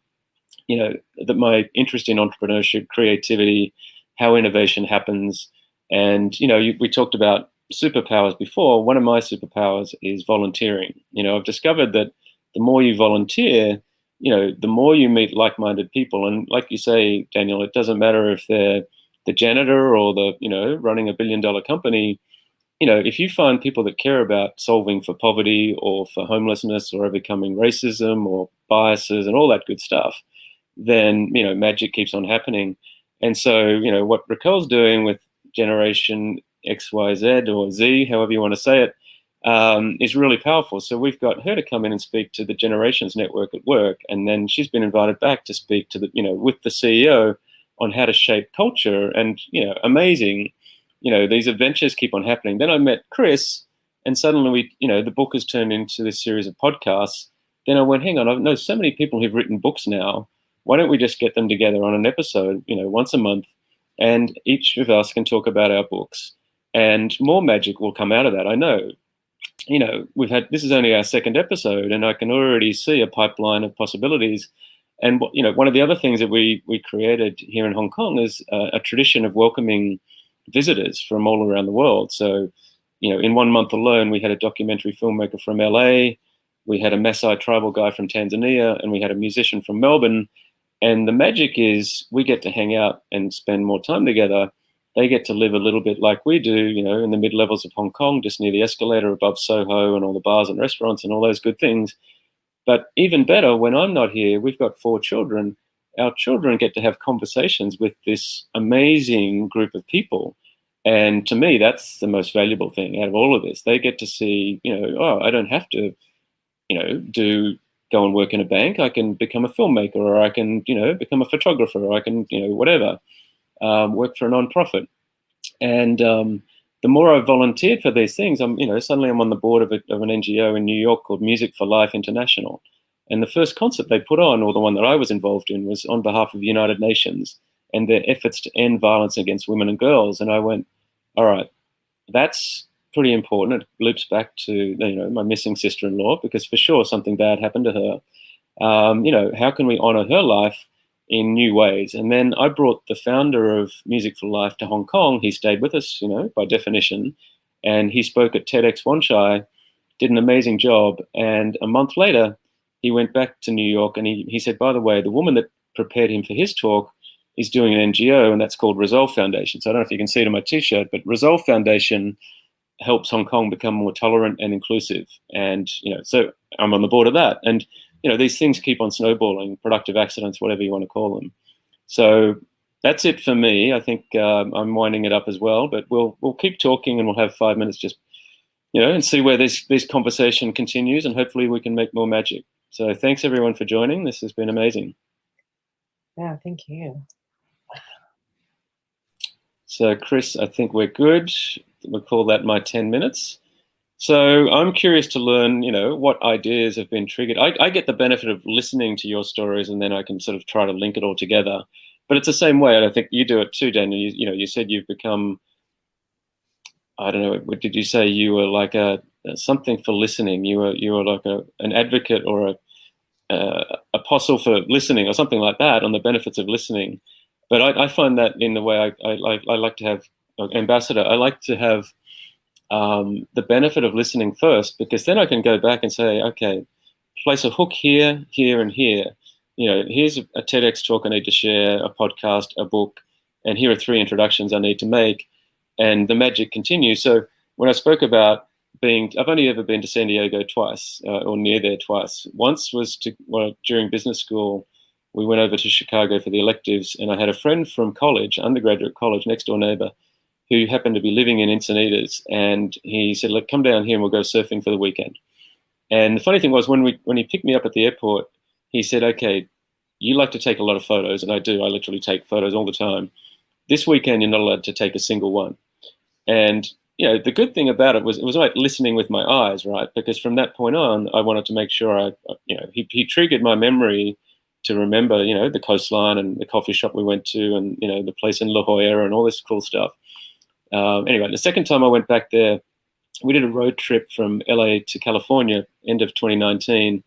That my interest in entrepreneurship, creativity, how innovation happens. And, we talked about superpowers before. One of my superpowers is volunteering. I've discovered that the more you volunteer, the more you meet like-minded people. And like you say, Daniel, it doesn't matter if they're the janitor or the, running $1 billion company. If you find people that care about solving for poverty or for homelessness or overcoming racism or biases and all that good stuff, then, magic keeps on happening. And so, what Raquel's doing with Generation XYZ or Z, however you want to say it, is really powerful. So we've got her to come in and speak to the Generations Network at work, and then she's been invited back to speak to the, with the CEO on how to shape culture. And amazing, these adventures keep on happening. Then I met Chris, and suddenly the book has turned into this series of podcasts. Then I went, hang on, I know so many people who've written books now. Why don't we just get them together on an episode, once a month, and each of us can talk about our books, and more magic will come out of that. I know, this is only our 2nd episode, and I can already see a pipeline of possibilities. And one of the other things that we created here in Hong Kong is a tradition of welcoming visitors from all around the world. So, in 1 month alone, we had a documentary filmmaker from LA, we had a Maasai tribal guy from Tanzania, and we had a musician from Melbourne. And the magic is we get to hang out and spend more time together. They get to live a little bit like we do, in the mid-levels of Hong Kong, just near the escalator above Soho and all the bars and restaurants and all those good things. But even better, when I'm not here, we've got 4 children. Our children get to have conversations with this amazing group of people. And to me, that's the most valuable thing out of all of this. They get to see, I don't have to, go and work in a bank. I can become a filmmaker, or I can, become a photographer, or I can, whatever, work for a nonprofit. And the more I volunteered for these things, suddenly I'm on the board of an NGO in New York called Music for Life International. And the first concert they put on, or the one that I was involved in, was on behalf of the United Nations and their efforts to end violence against women and girls. And I went, all right, that's pretty important. It loops back to, my missing sister-in-law, because for sure something bad happened to her. How can we honor her life in new ways? And then I brought the founder of Music for Life to Hong Kong. He stayed with us, by definition, and he spoke at TEDx Wanchai, did an amazing job. And a month later, he went back to New York, and he said, by the way, the woman that prepared him for his talk is doing an NGO, and that's called Resolve Foundation. So I don't know if you can see it on my T-shirt, but Resolve Foundation helps Hong Kong become more tolerant and inclusive. And, so I'm on the board of that. And, these things keep on snowballing, productive accidents, whatever you want to call them. So that's it for me. I think I'm winding it up as well, but we'll keep talking, and we'll have 5 minutes just, and see where this conversation continues, and hopefully we can make more magic. So thanks everyone for joining. This has been amazing. Yeah, thank you. So Chris, I think we're good. We'll call that my 10 minutes. So I'm curious to learn, what ideas have been triggered. I get the benefit of listening to your stories, and then I can sort of try to link it all together. But it's the same way, and I think you do it too, Daniel. You said you've become, I don't know, what did you say? You were like something for listening. You were like an advocate or a apostle for listening, or something like that, on the benefits of listening. But I find that in the way I like to have ambassador. I like to have the benefit of listening first, because then I can go back and say, okay, place a hook here, here, and here. Here's a TEDx talk I need to share, a podcast, a book, and here are 3 introductions I need to make, and the magic continues. So when I spoke about I've only ever been to San Diego twice, or near there twice. Once was during business school. We went over to Chicago for the electives, and I had a friend from college, undergraduate college, next door neighbor, who happened to be living in Encinitas, and he said, look, come down here and we'll go surfing for the weekend. And the funny thing was, when he picked me up at the airport, he said, okay, you like to take a lot of photos, and I do. I literally take photos all the time. This weekend, you're not allowed to take a single one. And the good thing about it was like listening with my eyes, right? Because from that point on, I wanted to make sure he triggered my memory to remember, the coastline and the coffee shop we went to, and, the place in La Jolla and all this cool stuff. Anyway, the second time I went back there, we did a road trip from LA to California, end of 2019.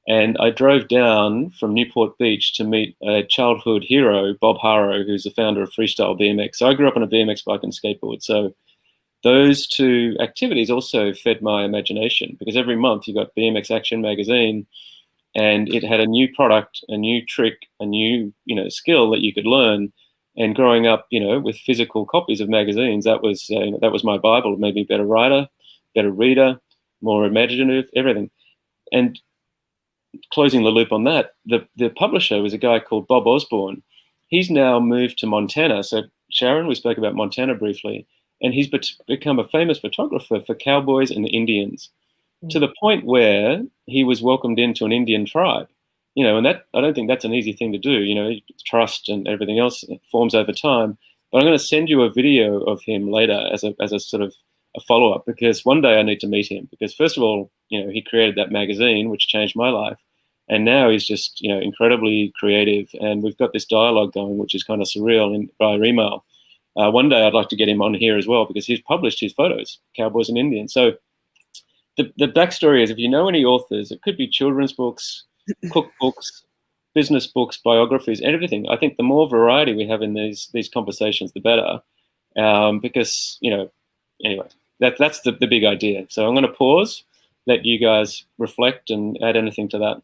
And I drove down from Newport Beach to meet a childhood hero, Bob Haro, who's the founder of Freestyle BMX. So I grew up on a BMX bike and skateboard. So those 2 activities also fed my imagination, because every month you got BMX Action magazine, and it had a new product, a new trick, a new, skill that you could learn. And growing up, with physical copies of magazines, that was my Bible. It made me a better writer, better reader, more imaginative, everything. And closing the loop on that, the publisher was a guy called Bob Osborne. He's now moved to Montana. So Sharon, we spoke about Montana briefly, and he's become a famous photographer for cowboys and Indians, to the point where he was welcomed into an Indian tribe. And that, I don't think that's an easy thing to do. Trust and everything else forms over time. But I'm going to send you a video of him later as a sort of a follow-up, because one day I need to meet him. Because first of all, he created that magazine, which changed my life. And now he's just, incredibly creative. And we've got this dialogue going, which is kind of surreal via email. One day I'd like to get him on here as well, because he's published his photos, cowboys and Indians. So the backstory is, if you know any authors, it could be children's books, cookbooks, business books, biographies, everything. I think the more variety we have in these conversations, the better. Because, you know, anyway, that's the big idea. So I'm going to pause, let you guys reflect and add anything to that.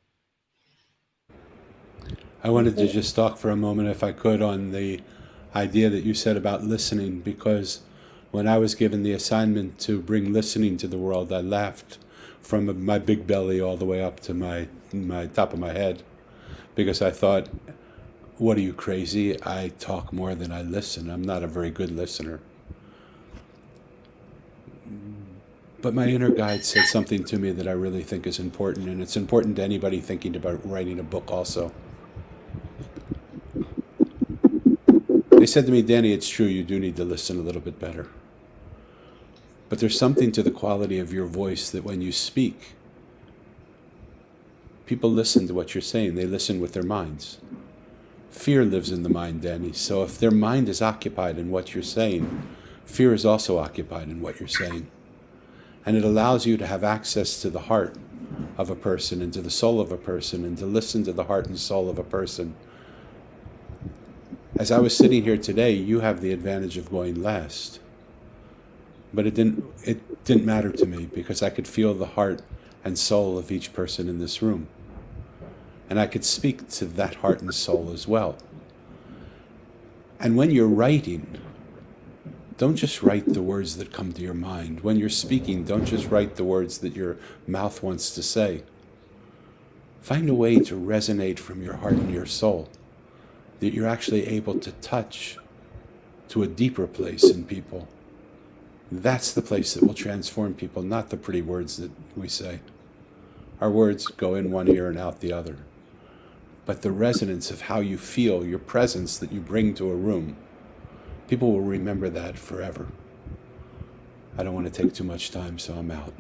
I wanted to just talk for a moment, if I could, on the idea that you said about listening, because when I was given the assignment to bring listening to the world, I laughed from my big belly all the way up to my top of my head, because I thought, what are you, crazy? I talk more than I listen. I'm not a very good listener. But my inner guide said something to me that I really think is important, and it's important to anybody thinking about writing a book also. They said to me, Danny, it's true, you do need to listen a little bit better. But there's something to the quality of your voice that when you speak, people listen to what you're saying. They listen with their minds. Fear lives in the mind, Danny. So if their mind is occupied in what you're saying, fear is also occupied in what you're saying. And it allows you to have access to the heart of a person and to the soul of a person and to listen to the heart and soul of a person. As I was sitting here today, you have the advantage of going last. But it didn't matter to me because I could feel the heart and soul of each person in this room. And I could speak to that heart and soul as well. And when you're writing, don't just write the words that come to your mind. When you're speaking, don't just write the words that your mouth wants to say. Find a way to resonate from your heart and your soul, that you're actually able to touch to a deeper place in people. That's the place that will transform people, not the pretty words that we say. Our words go in one ear and out the other. But the resonance of how you feel, your presence that you bring to a room, people will remember that forever. I don't want to take too much time, so I'm out.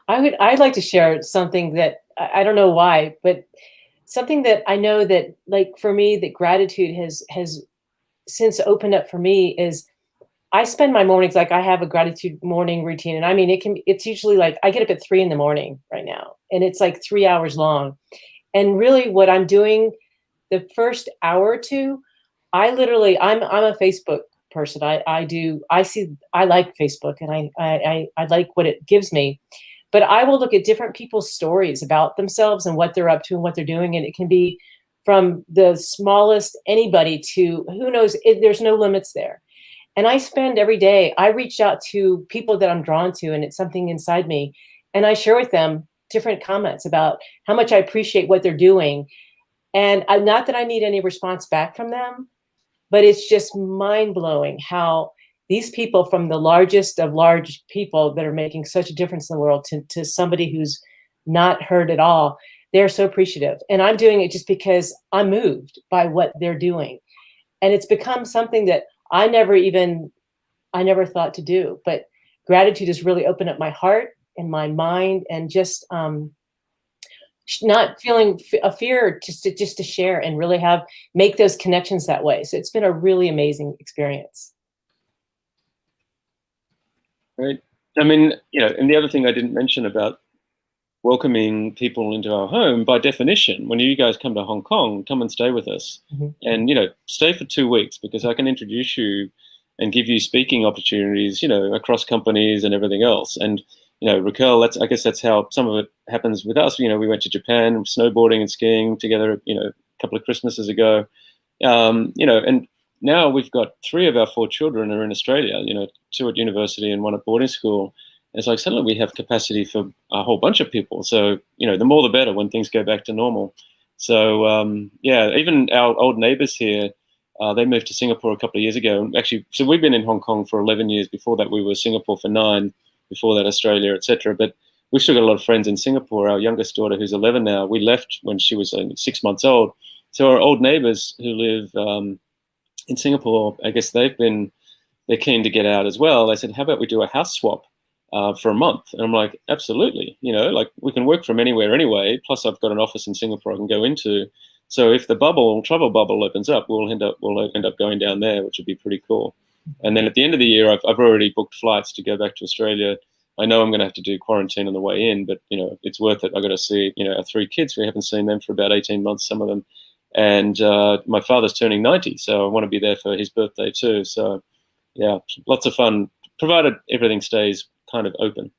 I'd like to share something that I don't know why, but something that I know that, like, for me, that gratitude has since opened up for me is I spend my mornings, like, I have a gratitude morning routine, and I mean, it's usually like I get up at 3 in the morning right now, and it's like 3 hours long. And really what I'm doing the first hour or two, I'm a Facebook person. I like Facebook, and I like what it gives me. But I will look at different people's stories about themselves and what they're up to and what they're doing. And it can be from the smallest anybody to who knows, there's no limits there. And I spend every day, I reach out to people that I'm drawn to, and it's something inside me. And I share with them different comments about how much I appreciate what they're doing. And not that I need any response back from them, but it's just mind blowing how these people, from the largest of large people that are making such a difference in the world to somebody who's not heard at all, they're so appreciative. And I'm doing it just because I'm moved by what they're doing. And it's become something that I never thought to do. But gratitude has really opened up my heart and my mind, and just not feeling a fear, just to share and really make those connections that way. So it's been a really amazing experience. Right. I mean, you know, and the other thing I didn't mention about welcoming people into our home, by definition, when you guys come to Hong Kong, come and stay with us. Mm-hmm. And, you know, stay for 2 weeks, because I can introduce you and give you speaking opportunities, you know, across companies and everything else. And, you know, Raquel, I guess that's how some of it happens with us. You know, we went to Japan snowboarding and skiing together, you know, a couple of Christmases ago. You know, and now we've got 3 of our 4 children are in Australia, you know, 2 at university and 1 at boarding school. And it's like suddenly we have capacity for a whole bunch of people. So, you know, the more the better when things go back to normal. So, yeah, even our old neighbors here, they moved to Singapore a couple of years ago. Actually, so we've been in Hong Kong for 11 years. Before that, we were Singapore for 9, before that, Australia, etc. But we've still got a lot of friends in Singapore. Our youngest daughter, who's 11 now, we left when she was 6 months old. So our old neighbors who live in Singapore, I guess they're keen to get out as well. They said, how about we do a house swap for a month? And I'm like, absolutely. You know, like, we can work from anywhere anyway. Plus I've got an office in Singapore I can go into. So if the travel bubble opens up, we'll end up going down there, which would be pretty cool. And then at the end of the year, I've already booked flights to go back to Australia. I know I'm going to have to do quarantine on the way in, but it's worth it. I've got to see our 3 kids. We haven't seen them for about 18 months, some of them. And my father's turning 90, so I want to be there for his birthday too. So yeah, lots of fun, provided everything stays kind of open.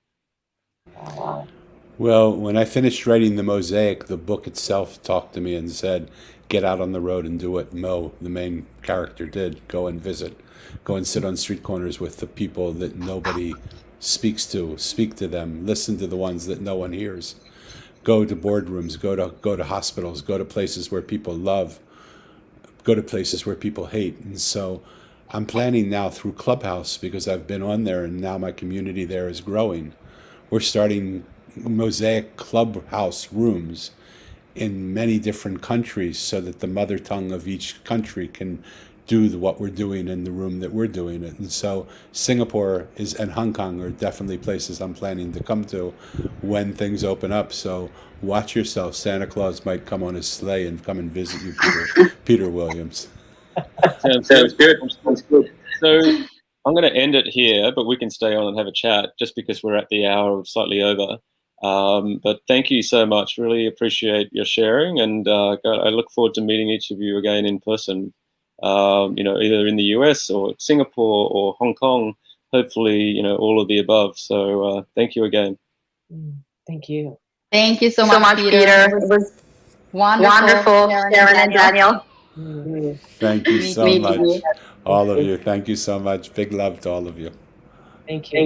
Well, when I finished writing The Mosaic, the book itself talked to me and said, get out on the road and do what Mo, the main character, did. Go and visit. Go and sit on street corners with the people that nobody speaks to. Speak to them. Listen to the ones that no one hears. Go to boardrooms. Go to hospitals. Go to places where people love. Go to places where people hate. And so I'm planning now through Clubhouse, because I've been on there and now my community there is growing. We're starting Mosaic Clubhouse rooms in many different countries so that the mother tongue of each country can do what we're doing in the room that we're doing it. And so Singapore and Hong Kong are definitely places I'm planning to come to when things open up. So watch yourself. Santa Claus might come on his sleigh and come and visit you, Peter Williams. Sounds good. So I'm going to end it here, but we can stay on and have a chat just because we're at the hour, slightly over. But thank you so much. Really appreciate your sharing, and I look forward to meeting each of you again in person. Either in the US or Singapore or Hong Kong. Hopefully, all of the above. So thank you again. Thank you. Thank you so much, Peter. It was wonderful, Sharon and Daniel. Thank you so much, all of you. Thank you so much. Big love to all of you. Thank you.